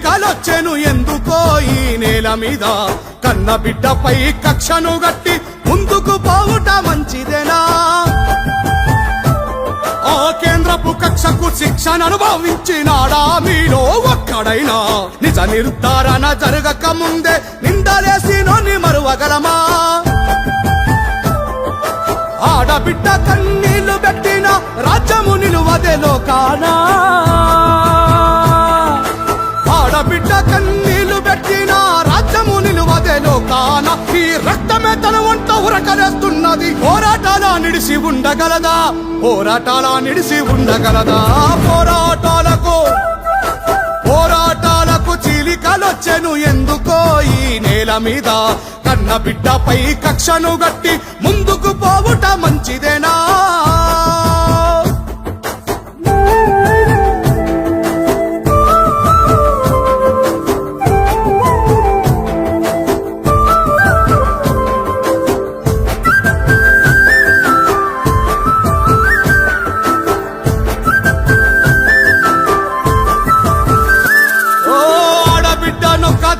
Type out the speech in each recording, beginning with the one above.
చీలికలొచ్చెను ఎందుకో ఈ నేల మీద కన్న బిడ్డపై కక్షను గట్టి ముందుకు పోవుట మంచిదేనా ఆ కేంద్రపు కక్షకు శిక్షను అనుభవించినాడా మీలో ఒక్కడైనా నిజ నిర్ధారణ జరగక ముందే నిందలేసి నోని మరువగలమా ఆడబిడ్డ కన్నీళ్లు పెట్టిన రాజ్యము నిలువదే లోకానా ఆడబిడ్డ కన్నీళ్లు పెట్టిన రాజ్యము నిలువదే లోకాన ఈ రక్తమే తన వంట ఉరకలేస్తున్నది పోరాటాల నిడిసి ఉండగలదా పోరాటాల నిడిసి ఉండగలదా పోరాటాలకు చీలికలొచ్చెను ఎందుకో ఈ నేల మీద కన్న బిడ్డపై కక్షను గట్టి ముందుకు పోవుట మంచిదేనా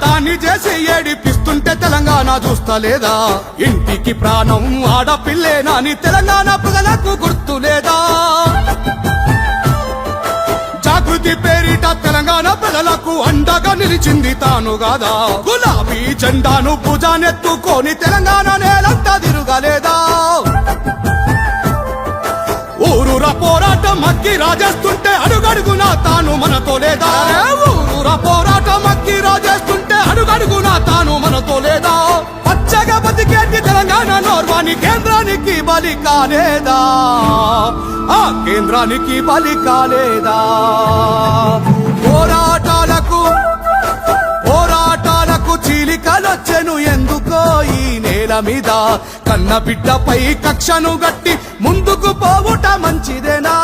దాన్ని చేసి ఏడిపిస్తుంటే తెలంగాణ చూస్తలేదా ఇంటికి ప్రాణం ఆడపిల్లేనాని తెలంగాణ ప్రజలకు గుర్తులేదా జాగృతి పేరిట తెలంగాణ ప్రజలకు అండగా నిలిచింది తాను గాదా గులాబీ జెండాను భుజానెత్తుకొని తెలంగాణ నేలంతా తిరగలేదా ఊరూర పోరాటం అక్కి రాజేస్తుంటే అడుగడుగునా తాను మనతో లేదా ఊరూర పోరాటం అక్కి రాజేస్తుంటే అడుగడుగునా తాను మనతో లేదా పచ్చగా బతికేటి తెలంగాణ నోర్వాణి కేంద్రానికి బలి కాలేదా ఆ కేంద్రానికి బలి కాలేదా పోరాటాలకు చీలికలొచ్చెను ఎందుకో ఈ నేల మీద కన్న బిడ్డపై కక్షను గట్టి ముందుకు పోవుట మంచిదేనా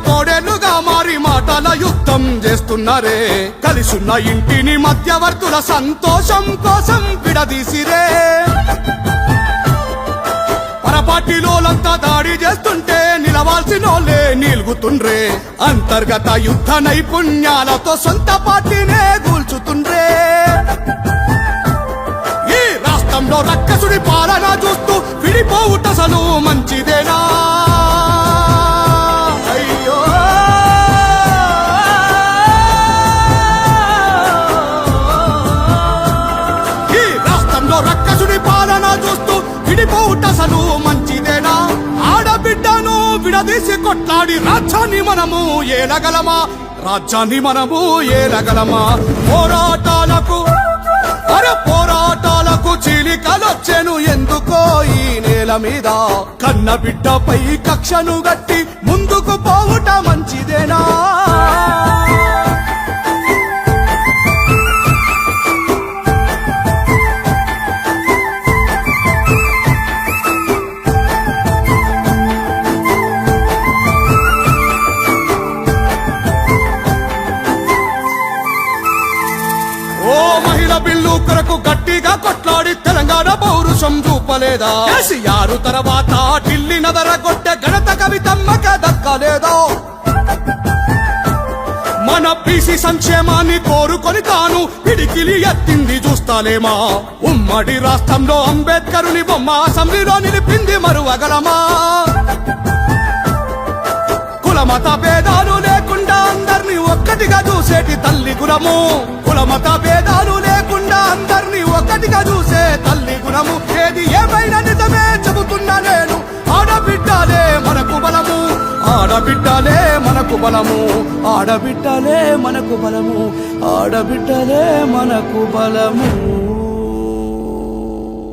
తోడేలుగా మారి మాటల యుద్ధం చేస్తున్నారే కలిసున్న ఇంటిని మధ్యవర్తుల సంతోషం కోసం విడదీసిరే పరపాటిలోలంతా దాడి చేస్తుంటే నిలవాల్సినోళ్ళే నిలుగుతుండ్రే అంతర్గత యుద్ధ నైపుణ్యాలతో సొంత పార్టీనే కూల్చుతుండ్రే ఈ రాష్ట్రంలో రక్కసుడి పాలన చూస్తూ విడిపోవుటసలు మంచిదేనా రక్కసుడి పాలన చూస్తూ విడిపోవుటసలు మంచిదేనా ఆడబిడ్డను విడదీసి కొట్లాడి రాజ్యాన్ని మనము ఏలగలమా పోరాటాలకు చీలికలొచ్చెను ఎందుకో ఈ నేల మీద కన్న బిడ్డపై కక్షను గట్టి ముందుకు పోవుట మంచిదేనా బిల్లు కొరకు గట్టిగా కొట్లాడి తెలంగాణ పౌరుషం చూపలేదా కేసీఆర్ తర్వాత ఢిల్లీ నదరగొట్టే ఘనత కవితమ్మక దక్కలేదా మన బీసీ సంక్షేమాన్ని కోరుకొని తాను పిడికిలి ఎత్తింది చూస్తాలేమా ఉమ్మడి రాష్ట్రంలో అంబేద్కరుని బొమ్మ అసెంబ్లీలో నిలిపింది మరువగలమా కులమత భేదాలు లేకుండా అందరినీ ఒక్కటిగా చూసేటి తల్లి కులము కులమత భేదాలు లేకుండా అందరినీ ఒక్కటిగా చూసే తల్లి గుణము ఏది ఏమైనా నిజమే చెబుతున్నా నేను ఆడబిడ్డలే మనకు బలము ఆడబిడ్డలే మనకు బలము ఆడబిడ్డలే మనకు బలము ఆడబిడ్డలే మనకు బలము